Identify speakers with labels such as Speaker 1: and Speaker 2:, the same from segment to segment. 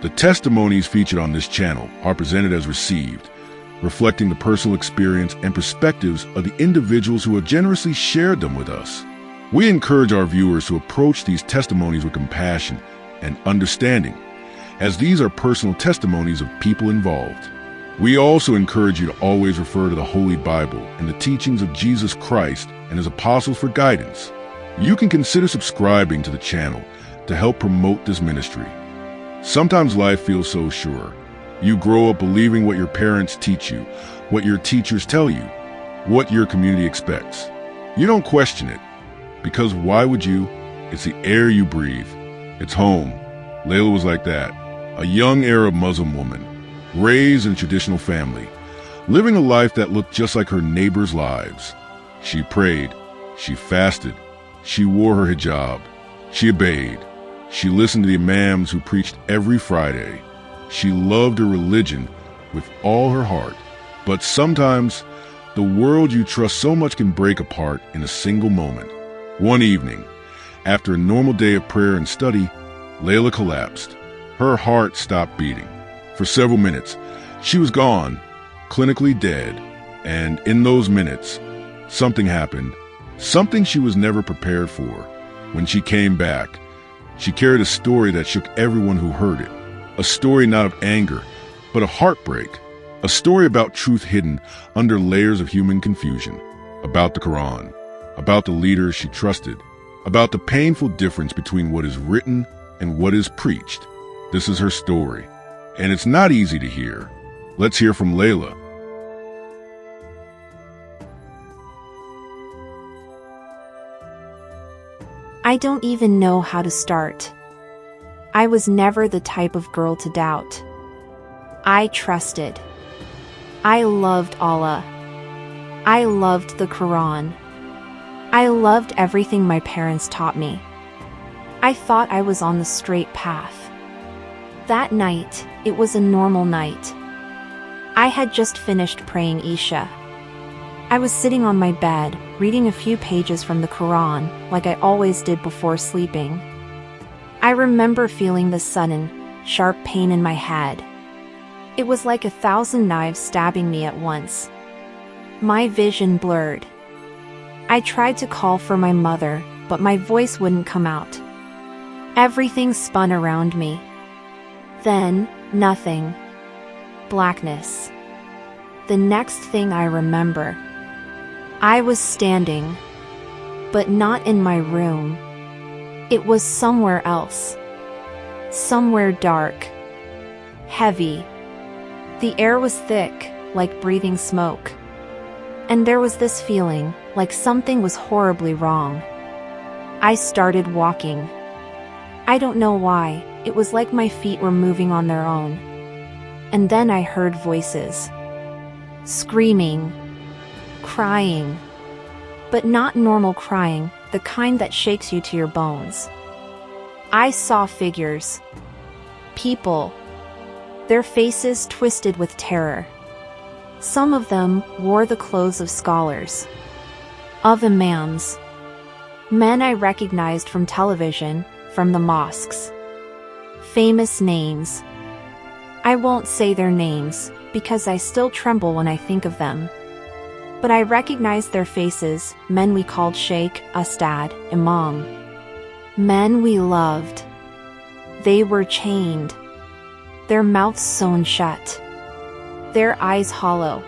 Speaker 1: The testimonies featured on this channel are presented as received, reflecting the personal experience and perspectives of the individuals who have generously shared them with us. We encourage our viewers to approach these testimonies with compassion and understanding, as these are personal testimonies of people involved. We also encourage you to always refer to the Holy Bible and the teachings of Jesus Christ and his apostles for guidance. You can consider subscribing to the channel to help promote this ministry. Sometimes life feels so sure. You grow up believing what your parents teach you, what your teachers tell you, what your community expects. You don't question it, because why would you? It's the air you breathe. It's home. Layla was like that, a young Arab Muslim woman, raised in a traditional family, living a life that looked just like her neighbors' lives. She prayed, she fasted, she wore her hijab, she obeyed, she listened to the imams who preached every Friday. She loved her religion with all her heart. But sometimes, the world you trust so much can break apart in a single moment. One evening, after a normal day of prayer and study, Layla collapsed. Her heart stopped beating. For several minutes, she was gone, clinically dead. And in those minutes, something happened, something she was never prepared for. When she came back, she carried a story that shook everyone who heard it. A story not of anger, but of heartbreak. A story about truth hidden under layers of human confusion. About the Quran. About the leaders she trusted. About the painful difference between what is written and what is preached. This is her story, and it's not easy to hear. Let's hear from Layla.
Speaker 2: I don't even know how to start. I was never the type of girl to doubt. I trusted. I loved Allah. I loved the Quran. I loved everything my parents taught me. I thought I was on the straight path. That night, it was a normal night. I had just finished praying Isha. I was sitting on my bed, reading a few pages from the Quran, like I always did before sleeping. I remember feeling the sudden, sharp pain in my head. It was like 1,000 knives stabbing me at once. My vision blurred. I tried to call for my mother, but my voice wouldn't come out. Everything spun around me. Then, nothing. Blackness. The next thing I remember, I was standing, but not in my room. It was somewhere else. Somewhere dark. Heavy. The air was thick, like breathing smoke. And there was this feeling, like something was horribly wrong. I started walking. I don't know why, it was like my feet were moving on their own. And then I heard voices. Screaming. Crying. But not normal crying, the kind that shakes you to your bones. I saw figures. People. Their faces twisted with terror. Some of them wore the clothes of scholars. Of imams. Men I recognized from television, from the mosques. Famous names. I won't say their names, because I still tremble when I think of them. But I recognized their faces, men we called Sheikh, Ustad, Imam. Men we loved. They were chained. Their mouths sewn shut. Their eyes hollow.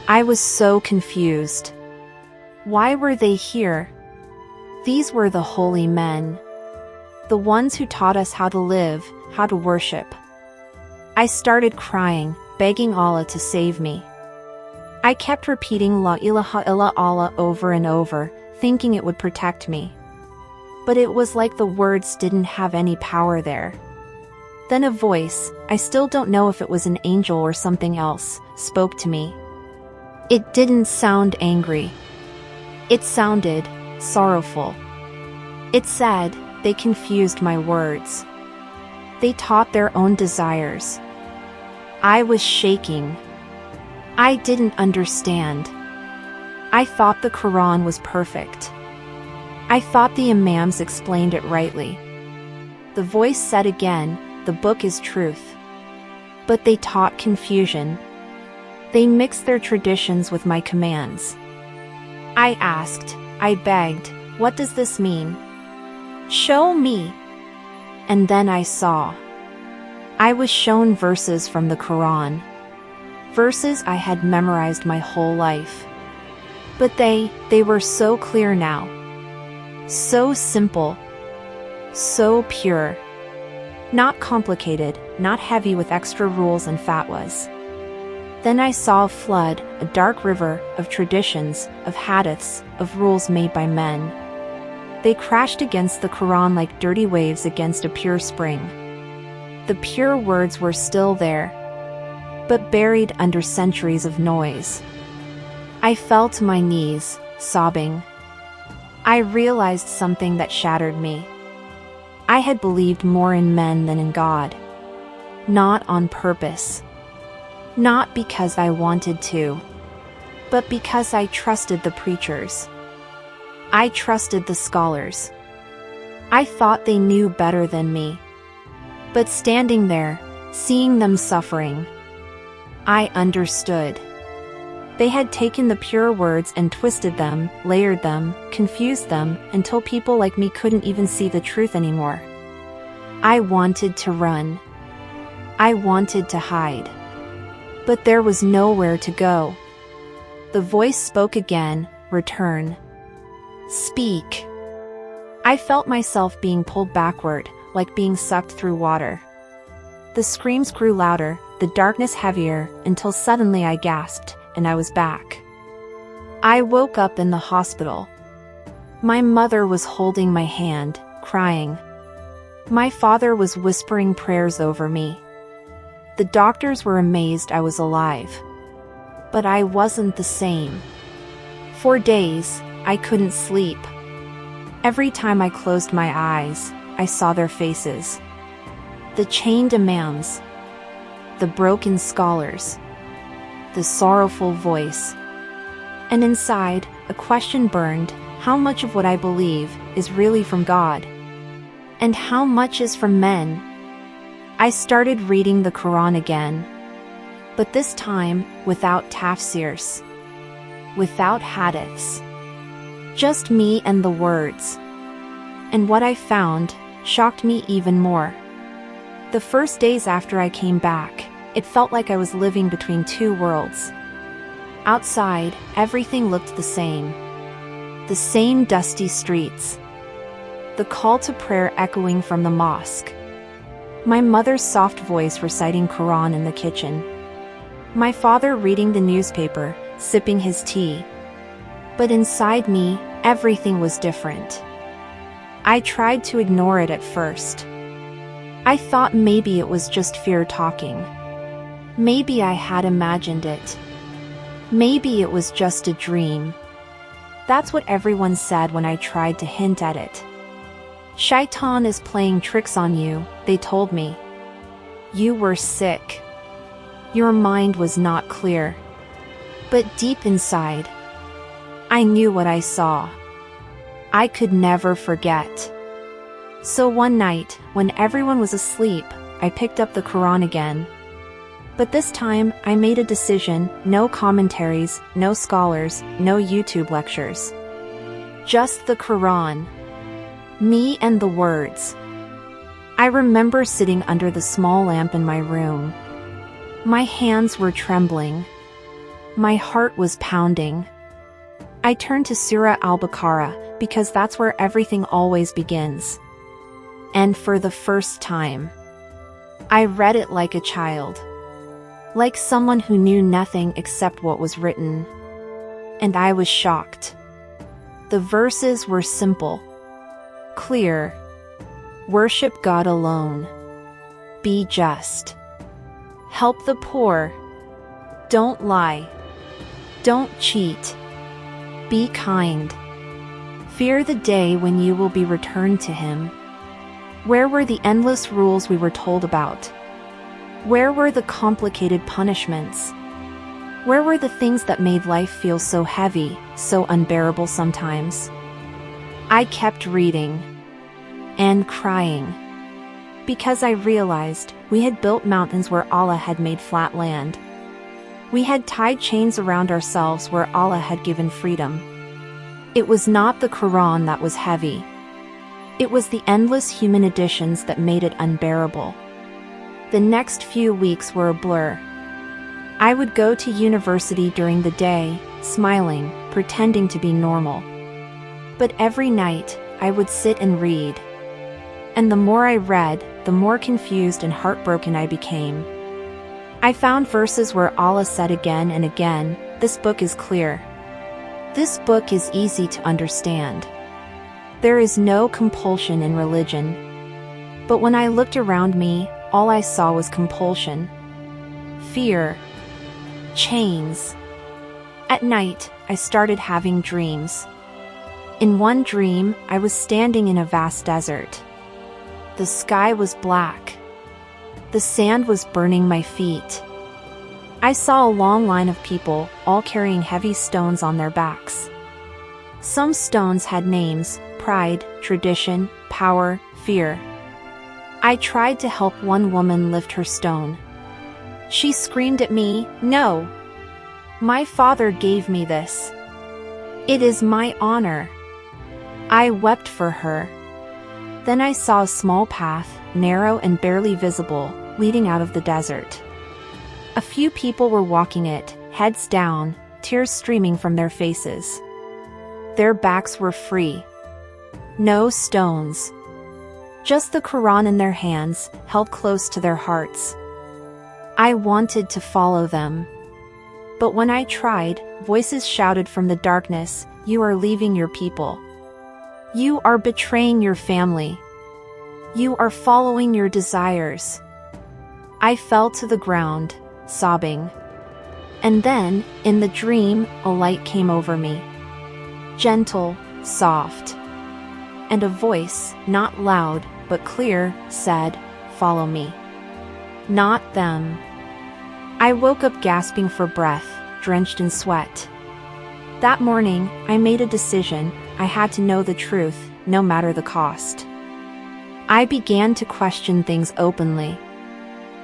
Speaker 2: I was so confused. Why were they here? These were the holy men. The ones who taught us how to live, how to worship. I started crying, begging Allah to save me. I kept repeating La ilaha illallah over and over, thinking it would protect me. But it was like the words didn't have any power there. Then a voice, I still don't know if it was an angel or something else, spoke to me. It didn't sound angry. It sounded sorrowful. It said, they confused my words. They taught their own desires. I was shaking. I didn't understand. I thought the Quran was perfect. I thought the imams explained it rightly. The voice said again, the book is truth. But they taught confusion. They mixed their traditions with my commands. I asked, I begged, what does this mean? Show me. And then I saw. I was shown verses from the Quran. Verses I had memorized my whole life. But they were so clear now. So simple. So pure. Not complicated, not heavy with extra rules and fatwas. Then I saw a flood, a dark river, of traditions, of hadiths, of rules made by men. They crashed against the Quran like dirty waves against a pure spring. The pure words were still there, but buried under centuries of noise. I fell to my knees, sobbing. I realized something that shattered me. I had believed more in men than in God. Not on purpose. Not because I wanted to, but because I trusted the preachers. I trusted the scholars. I thought they knew better than me. But standing there, seeing them suffering, I understood. They had taken the pure words and twisted them, layered them, confused them, until people like me couldn't even see the truth anymore. I wanted to run. I wanted to hide. But there was nowhere to go. The voice spoke again, return. Speak. I felt myself being pulled backward, like being sucked through water. The screams grew louder, the darkness heavier, until suddenly I gasped, and I was back. I woke up in the hospital. My mother was holding my hand, crying. My father was whispering prayers over me. The doctors were amazed I was alive. But I wasn't the same. For days, I couldn't sleep. Every time I closed my eyes, I saw their faces. The chained imams. The broken scholars. The sorrowful voice. And inside, a question burned: how much of what I believe is really from God? And how much is from men? I started reading the Quran again. But this time, without tafsirs. Without hadiths. Just me and the words. And what I found shocked me even more. The first days after I came back, it felt like I was living between two worlds. Outside, everything looked the same. The same dusty streets. The call to prayer echoing from the mosque. My mother's soft voice reciting Quran in the kitchen. My father reading the newspaper, sipping his tea. But inside me, everything was different. I tried to ignore it at first. I thought maybe it was just fear talking. Maybe I had imagined it. Maybe it was just a dream. That's what everyone said when I tried to hint at it. Shaitan is playing tricks on you, they told me. You were sick. Your mind was not clear. But deep inside, I knew what I saw. I could never forget. So one night, when everyone was asleep, I picked up the Quran again. But this time, I made a decision: no commentaries, no scholars, no YouTube lectures. Just the Quran. Me and the words. I remember sitting under the small lamp in my room. My hands were trembling. My heart was pounding. I turned to Surah Al-Baqarah, because that's where everything always begins. And for the first time, I read it like a child. Like someone who knew nothing except what was written. And I was shocked. The verses were simple. Clear. Worship God alone. Be just. Help the poor. Don't lie. Don't cheat. Be kind. Fear the day when you will be returned to Him. Where were the endless rules we were told about? Where were the complicated punishments? Where were the things that made life feel so heavy, so unbearable sometimes? I kept reading. And crying. Because I realized we had built mountains where Allah had made flat land. We had tied chains around ourselves where Allah had given freedom. It was not the Quran that was heavy. It was the endless human additions that made it unbearable. The next few weeks were a blur. I would go to university during the day, smiling, pretending to be normal. But every night, I would sit and read. And the more I read, the more confused and heartbroken I became. I found verses where Allah said again and again, "This book is clear. This book is easy to understand. There is no compulsion in religion." But when I looked around me, all I saw was compulsion. Fear. Chains. At night, I started having dreams. In one dream, I was standing in a vast desert. The sky was black. The sand was burning my feet. I saw a long line of people, all carrying heavy stones on their backs. Some stones had names: pride, tradition, power, fear. I tried to help one woman lift her stone. She screamed at me, "No! My father gave me this. It is my honor." I wept for her. Then I saw a small path, narrow and barely visible, leading out of the desert. A few people were walking it, heads down, tears streaming from their faces. Their backs were free. No stones. Just the Quran in their hands, held close to their hearts. I wanted to follow them. But when I tried, voices shouted from the darkness, "You are leaving your people. You are betraying your family. You are following your desires." I fell to the ground, sobbing. And then, in the dream, a light came over me. Gentle, soft. And a voice, not loud, but clear, said, "Follow me. Not them." I woke up gasping for breath, drenched in sweat. That morning, I made a decision. I had to know the truth, no matter the cost. I began to question things openly.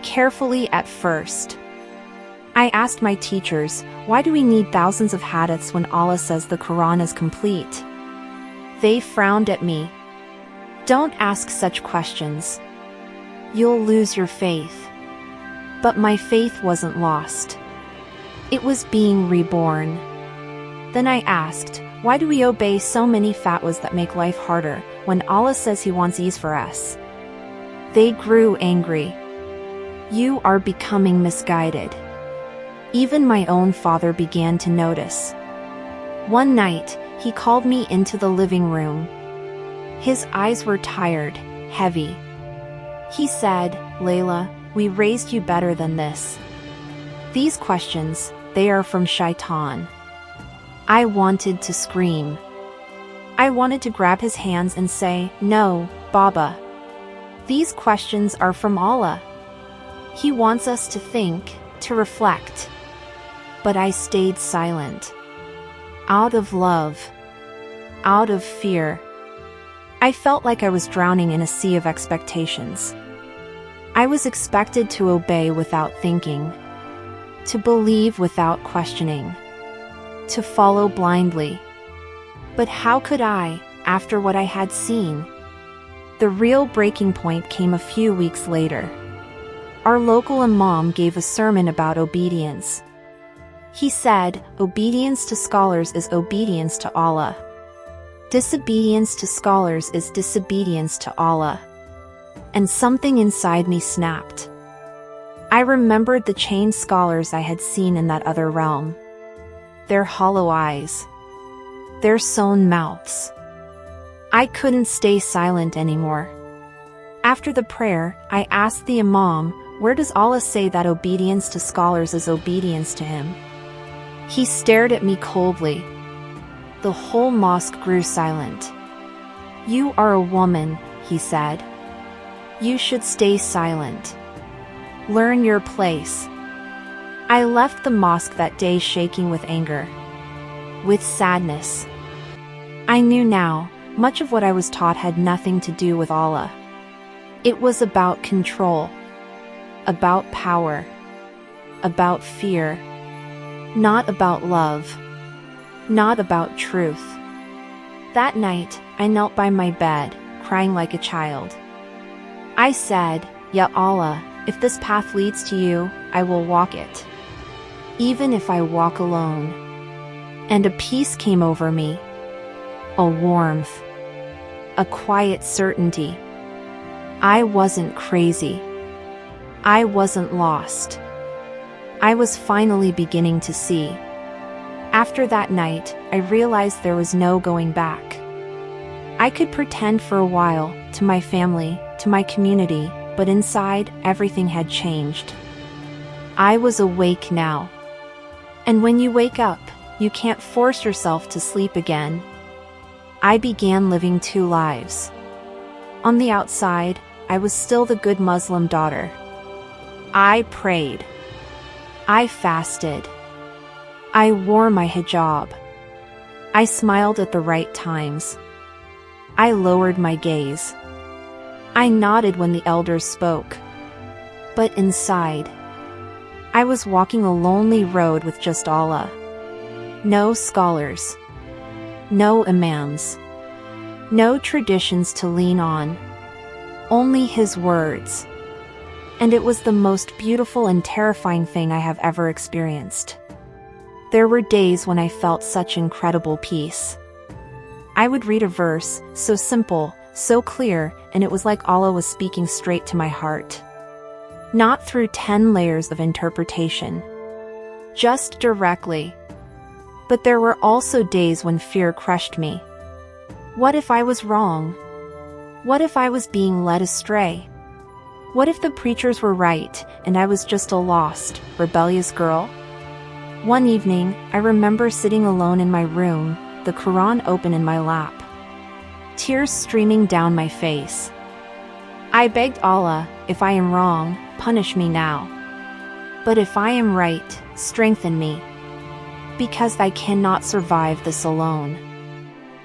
Speaker 2: Carefully at first. I asked my teachers, why do we need thousands of hadiths when Allah says the Quran is complete? They frowned at me. Don't ask such questions. You'll lose your faith. But my faith wasn't lost. It was being reborn. Then I asked, why do we obey so many fatwas that make life harder, when Allah says He wants ease for us? They grew angry. You are becoming misguided. Even my own father began to notice. One night, he called me into the living room. His eyes were tired, heavy. He said, "Layla, we raised you better than this. These questions, they are from Shaitan." I wanted to scream. I wanted to grab his hands and say, "No, Baba. These questions are from Allah. He wants us to think, to reflect." But I stayed silent. Out of love. Out of fear. I felt like I was drowning in a sea of expectations. I was expected to obey without thinking. To believe without questioning. To follow blindly. But how could I, after what I had seen? The real breaking point came a few weeks later. Our local imam gave a sermon about obedience. He said, obedience to scholars is obedience to Allah. Disobedience to scholars is disobedience to Allah. And something inside me snapped. I remembered the chained scholars I had seen in that other realm. Their hollow eyes. Their sewn mouths. I couldn't stay silent anymore. After the prayer, I asked the imam, where does Allah say that obedience to scholars is obedience to Him? He stared at me coldly. The whole mosque grew silent. You are a woman, he said. You should stay silent. Learn your place. I left the mosque that day shaking with anger. With sadness. I knew now, much of what I was taught had nothing to do with Allah. It was about control, about power, about fear, not about love, not about truth. That night, I knelt by my bed, crying like a child. I said, "Ya Allah, if this path leads to you, I will walk it, even if I walk alone." And a peace came over me, a warmth, a quiet certainty. I wasn't crazy. I wasn't lost. I was finally beginning to see. After that night, I realized there was no going back. I could pretend for a while, to my family, to my community, but inside, everything had changed. I was awake now. And when you wake up, you can't force yourself to sleep again. I began living two lives. On the outside, I was still the good Muslim daughter. I prayed. I fasted. I wore my hijab. I smiled at the right times. I lowered my gaze. I nodded when the elders spoke. But inside, I was walking a lonely road with just Allah. No scholars. No imams. No traditions to lean on. Only His words. And it was the most beautiful and terrifying thing I have ever experienced. There were days when I felt such incredible peace. I would read a verse, so simple, so clear, and it was like Allah was speaking straight to my heart. Not through 10 layers of interpretation. Just directly. But there were also days when fear crushed me. What if I was wrong? What if I was being led astray? What if the preachers were right, and I was just a lost, rebellious girl? One evening, I remember sitting alone in my room, the Quran open in my lap. Tears streaming down my face. I begged Allah, if I am wrong, punish me now. But if I am right, strengthen me. Because I cannot survive this alone.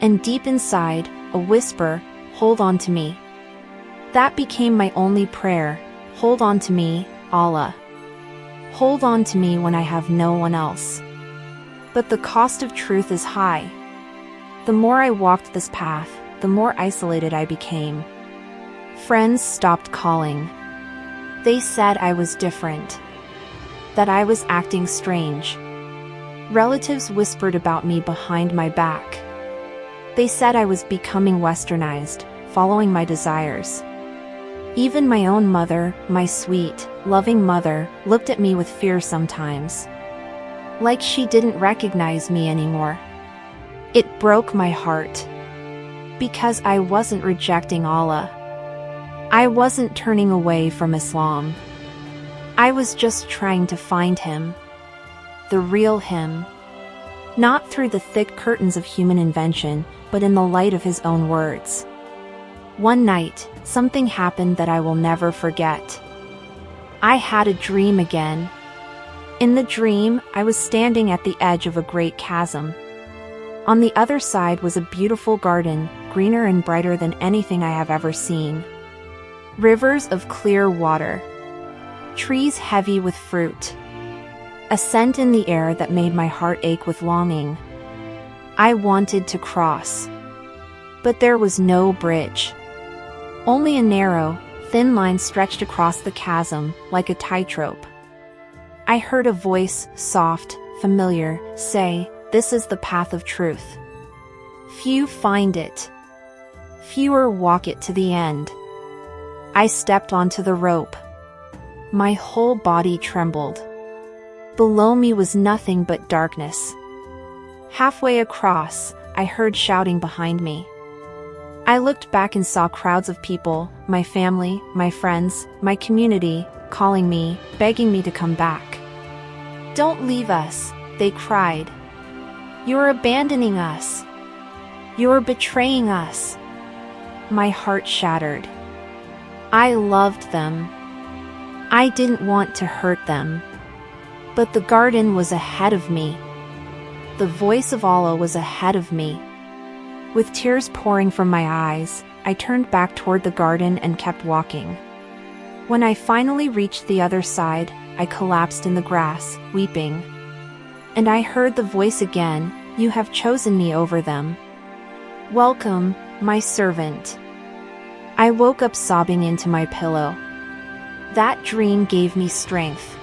Speaker 2: And deep inside, a whisper, hold on to me. That became my only prayer, hold on to me, Allah. Hold on to me when I have no one else. But the cost of truth is high. The more I walked this path, the more isolated I became. Friends stopped calling. They said I was different. That I was acting strange. Relatives whispered about me behind my back. They said I was becoming westernized, following my desires. Even my own mother, my sweet, loving mother, looked at me with fear sometimes. Like she didn't recognize me anymore. It broke my heart. Because I wasn't rejecting Allah. I wasn't turning away from Islam. I was just trying to find Him. The real Him. Not through the thick curtains of human invention, but in the light of His own words. One night, something happened that I will never forget. I had a dream again. In the dream, I was standing at the edge of a great chasm. On the other side was a beautiful garden, greener and brighter than anything I have ever seen. Rivers of clear water. Trees heavy with fruit. A scent in the air that made my heart ache with longing. I wanted to cross. But there was no bridge. Only a narrow, thin line stretched across the chasm, like a tightrope. I heard a voice, soft, familiar, say, "This is the path of truth. Few find it. Fewer walk it to the end." I stepped onto the rope. My whole body trembled. Below me was nothing but darkness. Halfway across, I heard shouting behind me. I looked back and saw crowds of people, my family, my friends, my community, calling me, begging me to come back. "Don't leave us," they cried. "You're abandoning us. You're betraying us." My heart shattered. I loved them. I didn't want to hurt them. But the garden was ahead of me. The voice of Allah was ahead of me. With tears pouring from my eyes, I turned back toward the garden and kept walking. When I finally reached the other side, I collapsed in the grass, weeping. And I heard the voice again, "You have chosen me over them. Welcome, my servant." I woke up sobbing into my pillow. That dream gave me strength.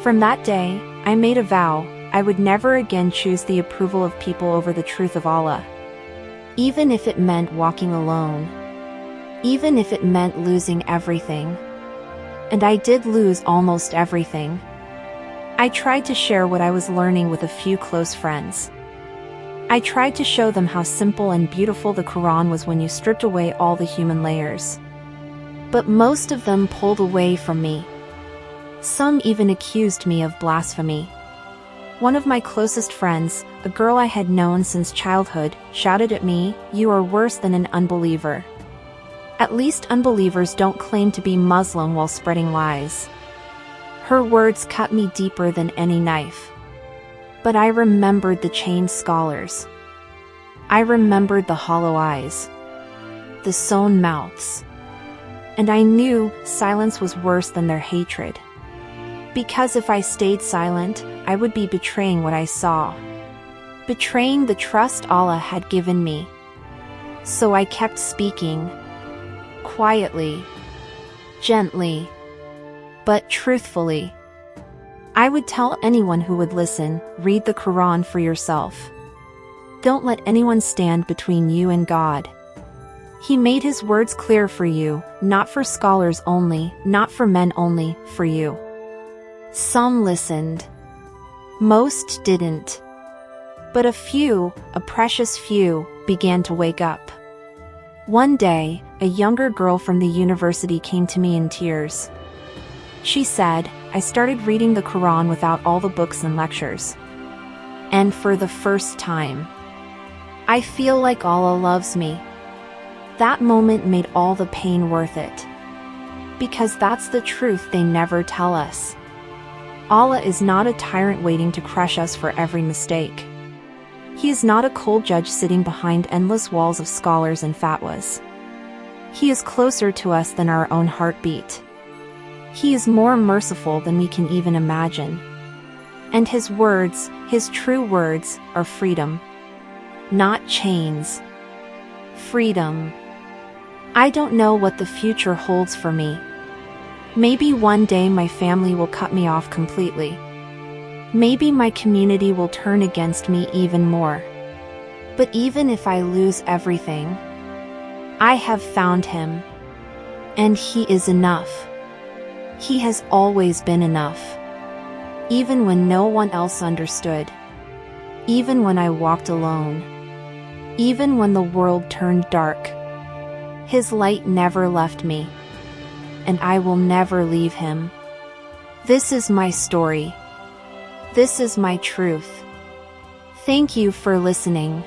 Speaker 2: From that day, I made a vow, I would never again choose the approval of people over the truth of Allah. Even if it meant walking alone. Even if it meant losing everything. And I did lose almost everything. I tried to share what I was learning with a few close friends. I tried to show them how simple and beautiful the Quran was when you stripped away all the human layers. But most of them pulled away from me. Some even accused me of blasphemy. One of my closest friends, a girl I had known since childhood, shouted at me, "You are worse than an unbeliever." At least unbelievers don't claim to be Muslim while spreading lies. Her words cut me deeper than any knife. But I remembered the chained scholars. I remembered the hollow eyes. The sewn mouths. And I knew silence was worse than their hatred. Because if I stayed silent, I would be betraying what I saw. Betraying the trust Allah had given me. So I kept speaking. Quietly. Gently. But truthfully. I would tell anyone who would listen, read the Quran for yourself. Don't let anyone stand between you and God. He made his words clear for you, not for scholars only, not for men only, for you. Some listened. Most didn't. But a few, a precious few, began to wake up. One day, a younger girl from the university came to me in tears. She said, "I started reading the Quran without all the books and lectures. And for the first time, I feel like Allah loves me." That moment made all the pain worth it. Because that's the truth they never tell us. Allah is not a tyrant waiting to crush us for every mistake. He is not a cold judge sitting behind endless walls of scholars and fatwas. He is closer to us than our own heartbeat. He is more merciful than we can even imagine. And his words, his true words, are freedom. Not chains. Freedom. I don't know what the future holds for me. Maybe one day my family will cut me off completely. Maybe my community will turn against me even more. But even if I lose everything, I have found him. And he is enough. He has always been enough. Even when no one else understood. Even when I walked alone. Even when the world turned dark. His light never left me. And I will never leave him. This is my story. This is my truth. Thank you for listening.